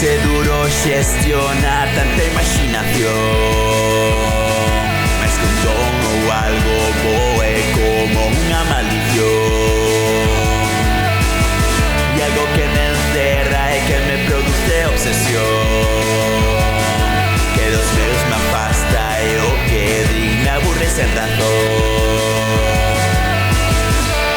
parece duro xestionar tanta imaginación. Mais que un don ou algo bo é como unha maldición. E algo que me encerra e que me produce obsesión. Que dos meus me afasta e o que din me aburre sen razón.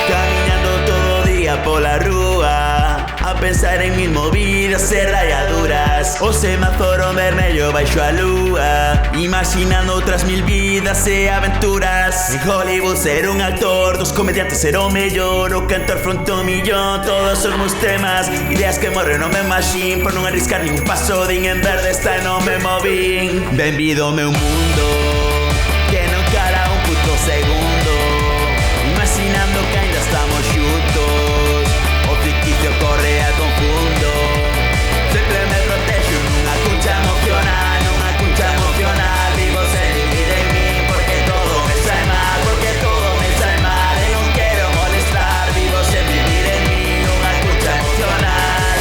Caminando todo o día pola rúa, a pensar en mil movidas e rayaduras. O semáforo vermello baixo a lúa, imaginando outras mil vidas e aventuras. En Hollywood ser un actor, dos comediantes ser o mellor, o cantor fronte ao millón. Todos os meus temas, ideas que morren no me machine. Por non arriscar ningún paso, din en verde esta e non me movín. Benvido ao meu mundo, que non cara un puto segundo, imaginando que ainda estamos xuntos. O ficticio corre a confundo. Sempre me protexo nunha cuncha emocional, nunha cuncha emocional. Vivo sen vivir en min porque todo me sae mal, porque todo me sae mal e non quero molestar. Vivo sen vivir en min, nunha cuncha emocional.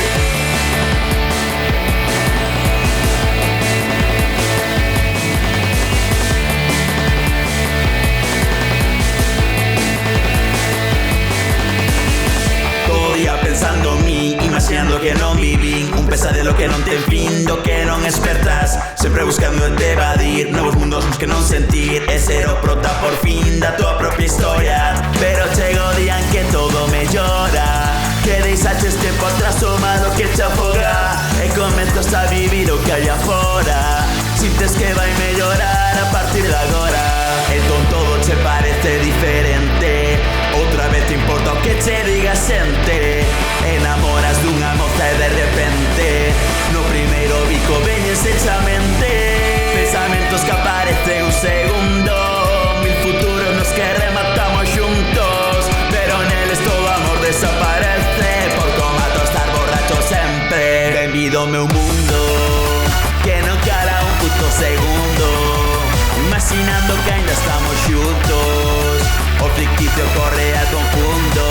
Todo día pensando en mí, imaginando que non vivín un pesadelo que non ten fin, do que non espertas. Sempre buscando en te evadir novos mundos nos que non sentir e ser o prota por fin da tua propia historia. Pero chega o día en que todo mellora, que deixaches tempo atrás o malo que te afoga e comezas a vivir o que hai afora. Sintes que vai mellorar a partir de agora, entón todo che parece diferente. Outra vez te importa o que che diga xente. Enamoras dunha moza e de repente no primeiro bico veñes echamente. Pensamentos que aparecen un segundo, mil futuros nos que rematamos xuntos, pero neles todo amor desaparece por comato estar borracho sempre. Benvido ao meu mundo, que non cara un puto segundo, imaginando que ainda estamos xuntos. O ficticio corre a confundo.